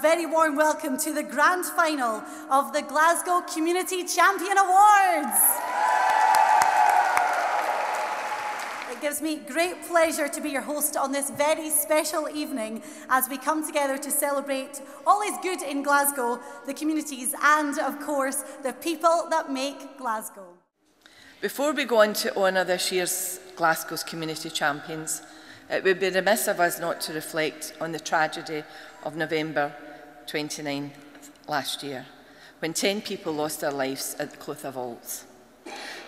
very warm welcome to the grand final of the Glasgow Community Champion Awards. It gives me great pleasure to be your host on this very special evening as we come together to celebrate all is good in Glasgow, the communities and, of course, the people that make Glasgow. Before we go on to honour this year's Glasgow's Community Champions, it would be remiss of us not to reflect on the tragedy of November 29 last year, when 10 people lost their lives at the Clutha Vaults.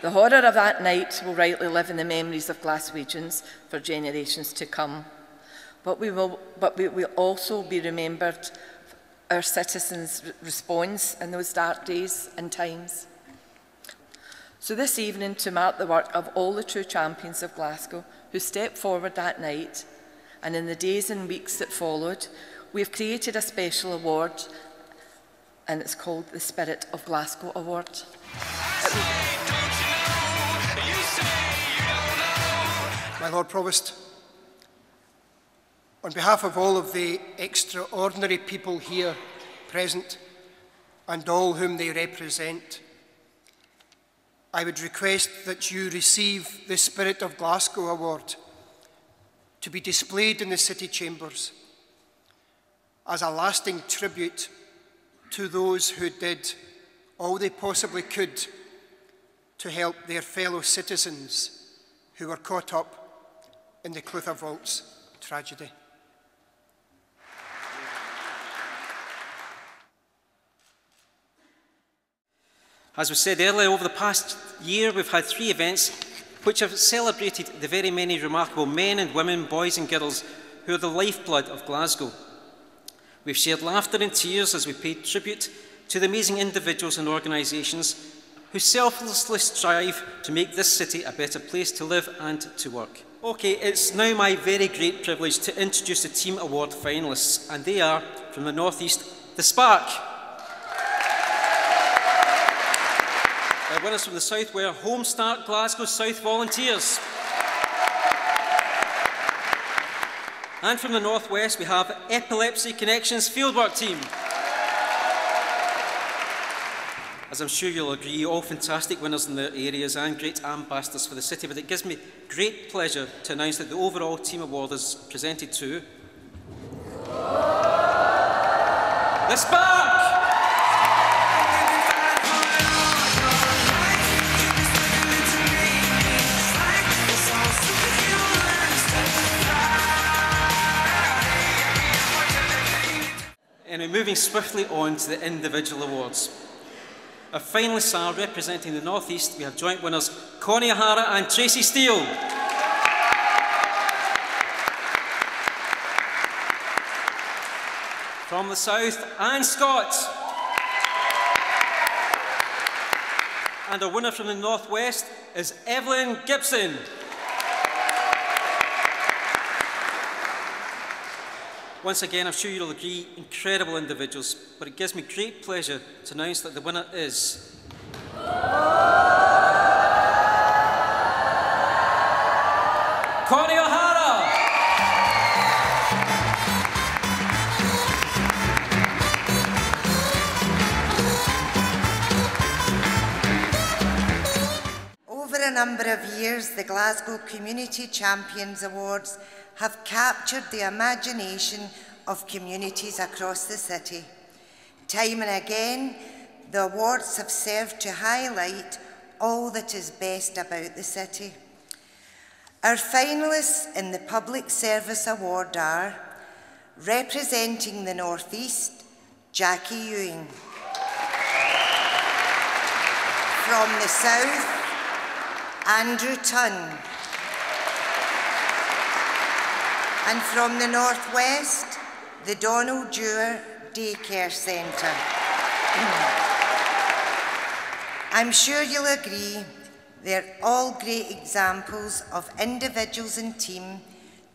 The horror of that night will rightly live in the memories of Glaswegians for generations to come, but we will also be remembered our citizens' response in those dark days and times. So this evening, to mark the work of all the true champions of Glasgow who stepped forward that night, and in the days and weeks that followed, we have created a special award, and it's called the Spirit of Glasgow Award. My Lord Provost, on behalf of all of the extraordinary people here present and all whom they represent, I would request that you receive the Spirit of Glasgow Award to be displayed in the City Chambers as a lasting tribute to those who did all they possibly could to help their fellow citizens who were caught up in the Clutha Vaults tragedy. As was said earlier, over the past year we've had 3 events which have celebrated the very many remarkable men and women, boys and girls who are the lifeblood of Glasgow. We've shared laughter and tears as we paid tribute to the amazing individuals and organisations who selflessly strive to make this city a better place to live and to work. Okay, it's now my very great privilege to introduce the Team Award finalists, and they are, from the North East, the Spark. Our winners from the South were Home Start Glasgow South Volunteers. And from the North West we have Epilepsy Connections Fieldwork Team. As I'm sure you'll agree, all fantastic winners in their areas and great ambassadors for the city, but it gives me great pleasure to announce that the overall team award is presented to the Spark! And moving swiftly on to the individual awards. Our finalists are, representing the North East, we have joint winners Connie O'Hara and Tracy Steele. From the South, Anne Scott. And our winner from the North West is Evelyn Gibson. Once again, I'm sure you'll agree, incredible individuals, but it gives me great pleasure to announce that the winner is Connie O'Hara. Over a number of years, the Glasgow Community Champions Awards have captured the imagination of communities across the city. Time and again, the awards have served to highlight all that is best about the city. Our finalists in the Public Service Award are, representing the North East, Jackie Ewing. From the South, Andrew Tunn. And from the North West, the Donald Dewar Daycare Centre. I'm sure you'll agree they're all great examples of individuals and team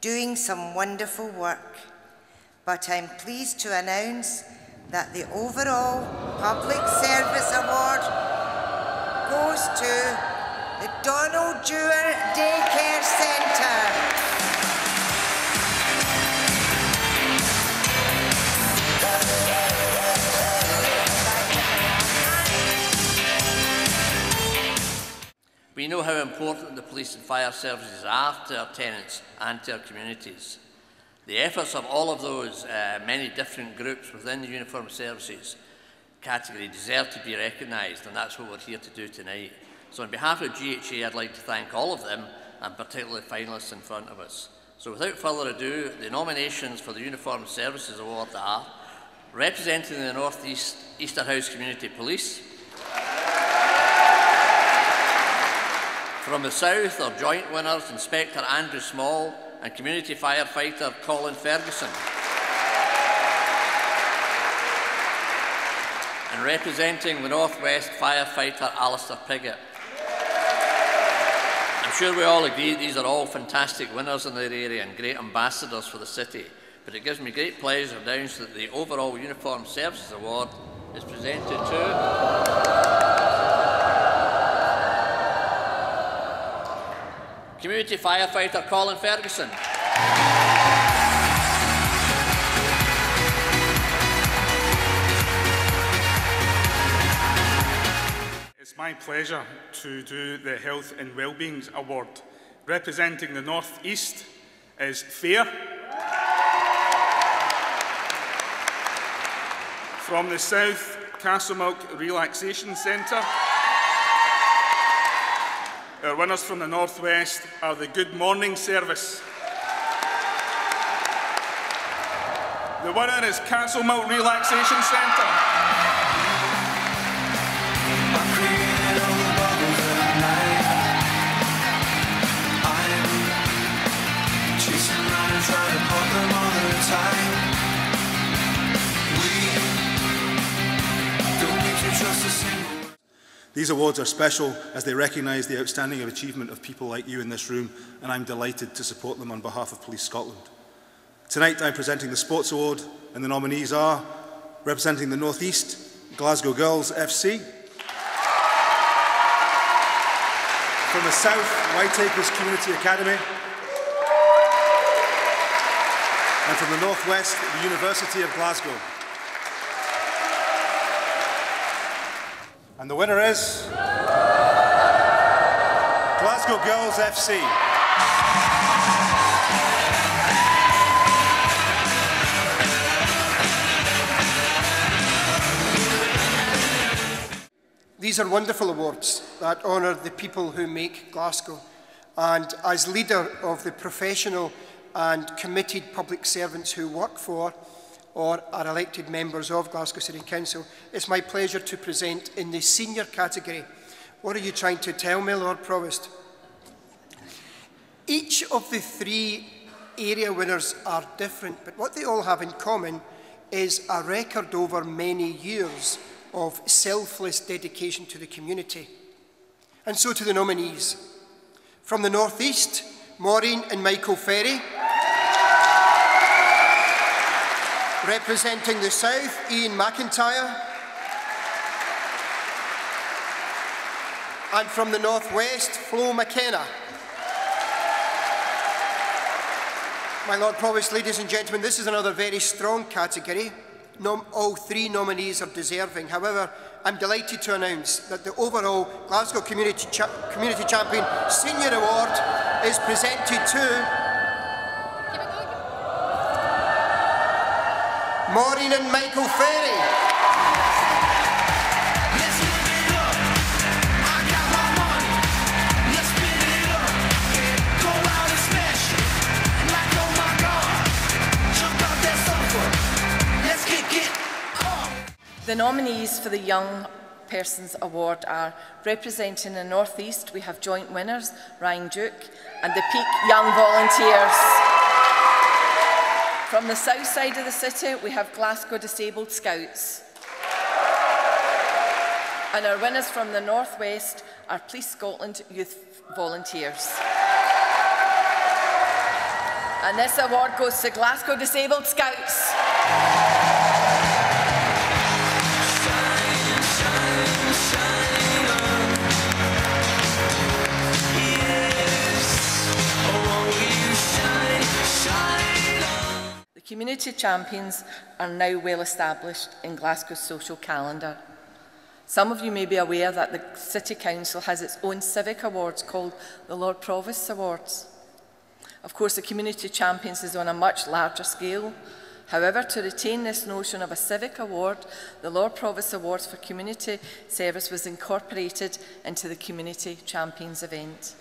doing some wonderful work. But I'm pleased to announce that the overall Public Service Award goes to the Donald Dewar Daycare Centre. We know how important the police and fire services are to our tenants and to our communities. The efforts of all of those many different groups within the uniformed services category deserve to be recognised, and that's what we're here to do tonight. So on behalf of GHA, I'd like to thank all of them, and particularly the finalists in front of us. So without further ado, the nominations for the Uniformed Services Award are representing the North East Easterhouse Community Police. From the South are joint winners Inspector Andrew Small and Community Firefighter Colin Ferguson. And representing the North West Firefighter Alistair Piggott. I'm sure we all agree these are all fantastic winners in their area and great ambassadors for the city, but it gives me great pleasure to announce that the overall Uniformed Services Award is presented to Community Firefighter Colin Ferguson. It's my pleasure to do the Health and Wellbeing Award. Representing the North East is Fair. From the South, Castlemilk Relaxation Centre. Our winners from the North West are the Good Morning Service. The winner is Castlemilk Relaxation Centre. These awards are special as they recognise the outstanding achievement of people like you in this room, and I'm delighted to support them on behalf of Police Scotland. Tonight I'm presenting the Sports Award, and the nominees are, representing the North East, Glasgow Girls FC. From the South, Whiteacres Community Academy. And from the North West, the University of Glasgow. And the winner is Glasgow Girls FC. These are wonderful awards that honour the people who make Glasgow. And as leader of the professional and committed public servants who work for or are elected members of Glasgow City Council, it's my pleasure to present in the senior category. What are you trying to tell me, Lord Provost? Each of the three area winners are different, but what they all have in common is a record over many years of selfless dedication to the community. And so to the nominees. From the North East, Maureen and Michael Ferry. Representing the South, Ian McIntyre. And from the North West, Flo McKenna. My Lord Provost, ladies and gentlemen, this is another very strong category. All three nominees are deserving. However, I'm delighted to announce that the overall Glasgow Community Champion Senior Award is presented to Maureen and Michael Ferry. The nominees for the Young Persons Award are, representing the North East, we have joint winners, Ryan Duke and the Peak Young Volunteers. From the south side of the city, we have Glasgow Disabled Scouts. And our winners from the North West are Police Scotland Youth Volunteers. And this award goes to Glasgow Disabled Scouts. The community champions are now well established in Glasgow's social calendar. Some of you may be aware that the City Council has its own civic awards called the Lord Provost Awards. Of course, the Community Champions is on a much larger scale. However, to retain this notion of a civic award, the Lord Provost Awards for Community Service was incorporated into the Community Champions event.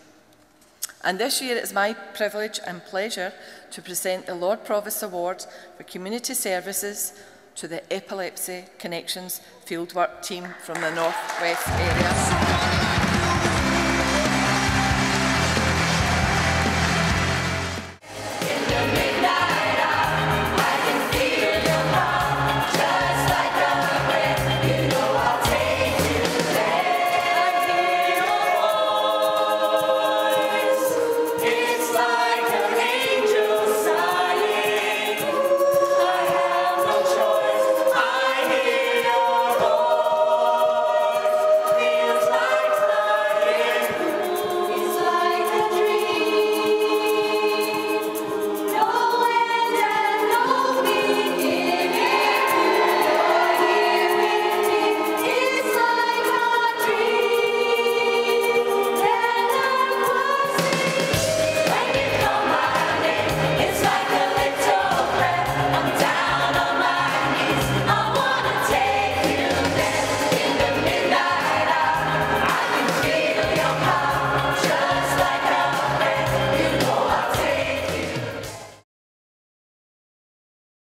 And this year it is my privilege and pleasure to present the Lord Provost Award for Community Services to the Epilepsy Connections fieldwork team from the North West area.